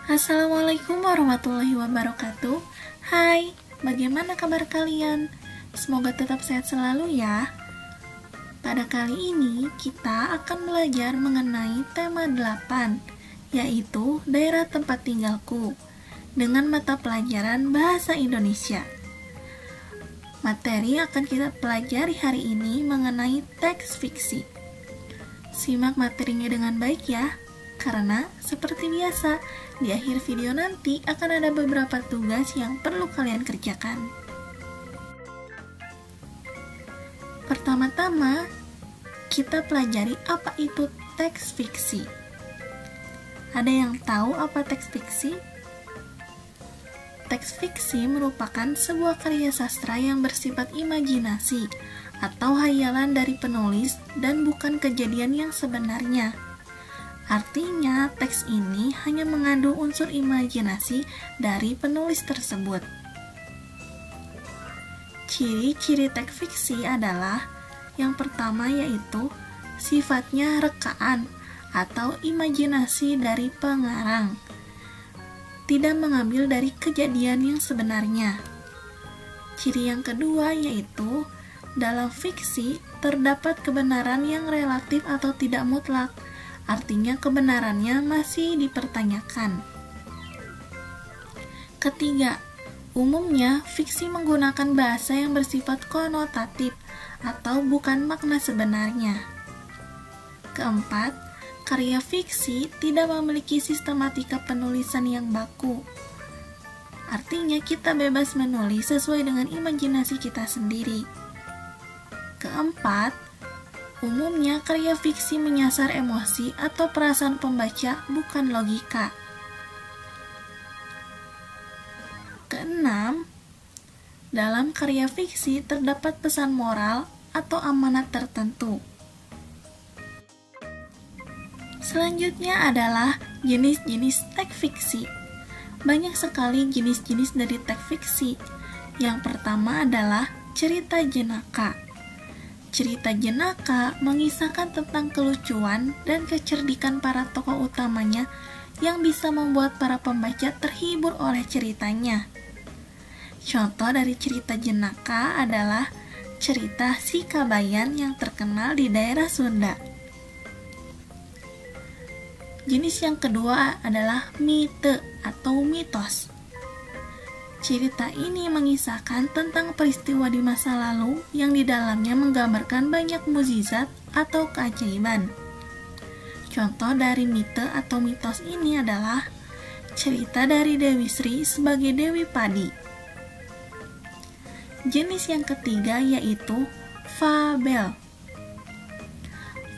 Assalamualaikum warahmatullahi wabarakatuh. Hai, bagaimana kabar kalian? Semoga tetap sehat selalu ya. Pada kali ini kita akan belajar mengenai tema 8, yaitu daerah tempat tinggalku, dengan mata pelajaran Bahasa Indonesia. Materi yang akan kita pelajari hari ini mengenai teks fiksi. Simak materinya dengan baik ya. Karena, seperti biasa, di akhir video nanti akan ada beberapa tugas yang perlu kalian kerjakan. Pertama-tama, kita pelajari apa itu teks fiksi. Ada yang tahu apa teks fiksi? Teks fiksi merupakan sebuah karya sastra yang bersifat imajinasi atau hayalan dari penulis dan bukan kejadian yang sebenarnya. Artinya, teks ini hanya mengandung unsur imajinasi dari penulis tersebut. Ciri-ciri teks fiksi adalah yang pertama yaitu sifatnya rekaan atau imajinasi dari pengarang, tidak mengambil dari kejadian yang sebenarnya. Ciri yang kedua yaitu dalam fiksi terdapat kebenaran yang relatif atau tidak mutlak. Artinya kebenarannya masih dipertanyakan. Ketiga, umumnya fiksi menggunakan bahasa yang bersifat konotatif atau bukan makna sebenarnya. Keempat, karya fiksi tidak memiliki sistematika penulisan yang baku. Artinya kita bebas menulis sesuai dengan imajinasi kita sendiri. Keempat, umumnya karya fiksi menyasar emosi atau perasaan pembaca, bukan logika. Keenam, dalam karya fiksi terdapat pesan moral atau amanat tertentu. Selanjutnya adalah jenis-jenis teks fiksi. Banyak sekali jenis-jenis dari teks fiksi. Yang pertama adalah cerita jenaka. Cerita jenaka mengisahkan tentang kelucuan dan kecerdikan para tokoh utamanya yang bisa membuat para pembaca terhibur oleh ceritanya. Contoh dari cerita jenaka adalah cerita Si Kabayan yang terkenal di daerah Sunda. Jenis yang kedua adalah mite atau mitos. Cerita ini mengisahkan tentang peristiwa di masa lalu yang di dalamnya menggambarkan banyak mukjizat atau keajaiban. Contoh dari mite atau mitos ini adalah cerita dari Dewi Sri sebagai Dewi Padi. Jenis yang ketiga yaitu fabel.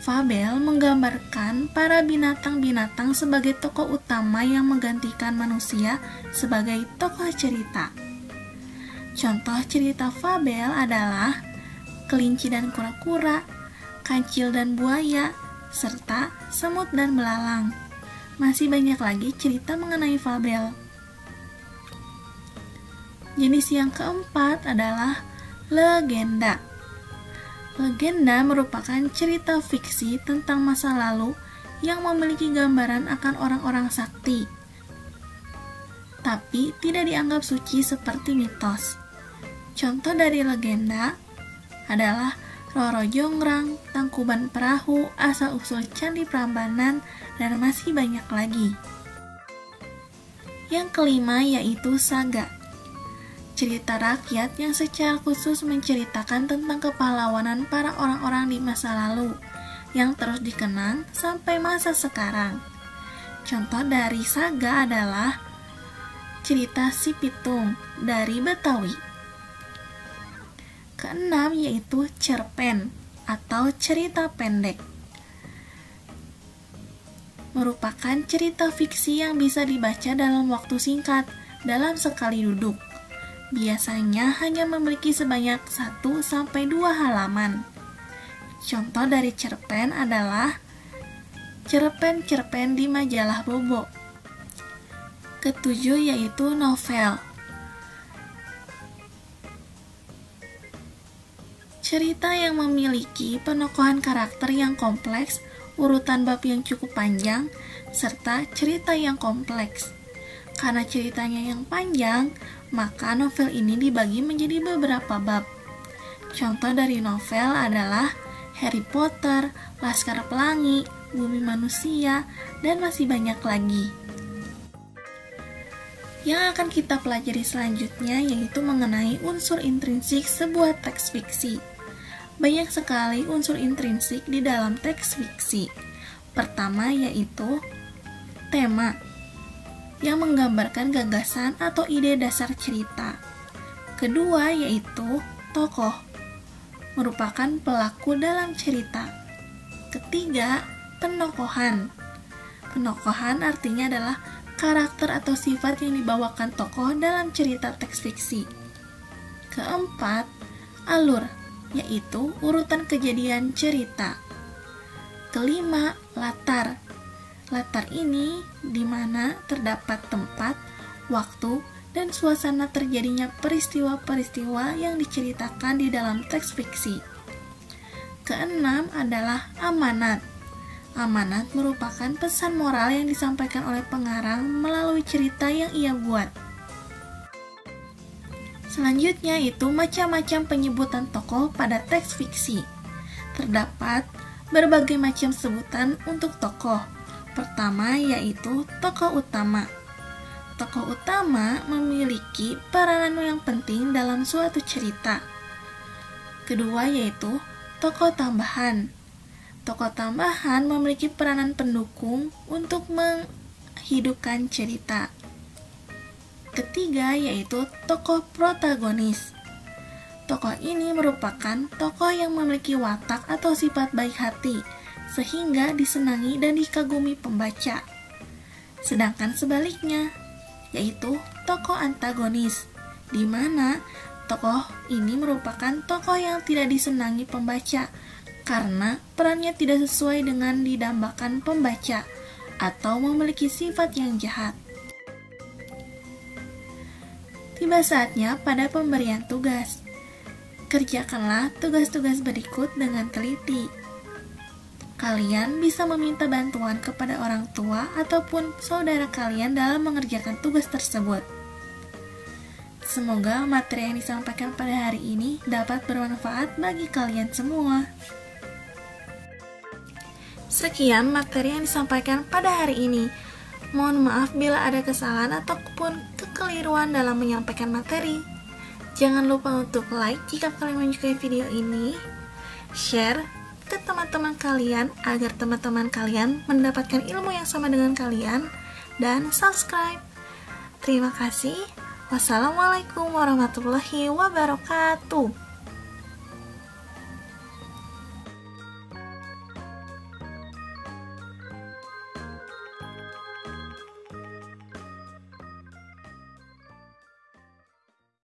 Fabel menggambarkan para binatang-binatang sebagai tokoh utama yang menggantikan manusia sebagai tokoh cerita. Contoh cerita fabel adalah kelinci dan kura-kura, kancil dan buaya, serta semut dan belalang. Masih banyak lagi cerita mengenai fabel. Jenis yang keempat adalah legenda. Legenda merupakan cerita fiksi tentang masa lalu yang memiliki gambaran akan orang-orang sakti, tapi tidak dianggap suci seperti mitos. Contoh dari legenda adalah Roro Jonggrang, Tangkuban Perahu, Asal-usul Candi Prambanan, dan masih banyak lagi. Yang kelima yaitu saga. Cerita rakyat yang secara khusus menceritakan tentang kepahlawanan para orang-orang di masa lalu yang terus dikenang sampai masa sekarang. Contoh dari saga adalah cerita Si Pitung dari Betawi. Keenam yaitu cerpen atau cerita pendek. Merupakan cerita fiksi yang bisa dibaca dalam waktu singkat dalam sekali duduk. Biasanya hanya memiliki sebanyak 1-2 halaman. Contoh dari cerpen adalah cerpen-cerpen di majalah Bobo. Ketujuh yaitu novel. Cerita yang memiliki penokohan karakter yang kompleks, urutan bab yang cukup panjang, serta cerita yang kompleks. Karena ceritanya yang panjang, maka novel ini dibagi menjadi beberapa bab. Contoh dari novel adalah Harry Potter, Laskar Pelangi, Bumi Manusia, dan masih banyak lagi. Yang akan kita pelajari selanjutnya yaitu mengenai unsur intrinsik sebuah teks fiksi. Banyak sekali unsur intrinsik di dalam teks fiksi. Pertama yaitu tema, yang menggambarkan gagasan atau ide dasar cerita. Kedua yaitu tokoh, merupakan pelaku dalam cerita. Ketiga, penokohan. Penokohan artinya adalah karakter atau sifat yang dibawakan tokoh dalam cerita teks fiksi. Keempat, alur, yaitu urutan kejadian cerita. Kelima, latar. Latar ini di mana terdapat tempat, waktu, dan suasana terjadinya peristiwa-peristiwa yang diceritakan di dalam teks fiksi. Keenam adalah amanat. Amanat merupakan pesan moral yang disampaikan oleh pengarang melalui cerita yang ia buat. Selanjutnya itu macam-macam penyebutan tokoh pada teks fiksi. Terdapat berbagai macam sebutan untuk tokoh. Pertama yaitu tokoh utama. Tokoh utama memiliki peranan yang penting dalam suatu cerita. Kedua yaitu tokoh tambahan. Tokoh tambahan memiliki peranan pendukung untuk menghidupkan cerita. Ketiga yaitu tokoh protagonis. Tokoh ini merupakan tokoh yang memiliki watak atau sifat baik hati, sehingga disenangi dan dikagumi pembaca. Sedangkan sebaliknya, yaitu tokoh antagonis, di mana tokoh ini merupakan tokoh yang tidak disenangi pembaca, karena perannya tidak sesuai dengan didambakan pembaca atau memiliki sifat yang jahat. Tiba saatnya pada pemberian tugas. Kerjakanlah tugas-tugas berikut dengan teliti. Kalian bisa meminta bantuan kepada orang tua ataupun saudara kalian dalam mengerjakan tugas tersebut. Semoga materi yang disampaikan pada hari ini dapat bermanfaat bagi kalian semua. Sekian materi yang disampaikan pada hari ini. Mohon maaf bila ada kesalahan ataupun kekeliruan dalam menyampaikan materi. Jangan lupa untuk like jika kalian menyukai video ini, share ke teman-teman kalian agar teman-teman kalian mendapatkan ilmu yang sama dengan kalian, dan subscribe. Terima kasih. Wassalamualaikum warahmatullahi wabarakatuh.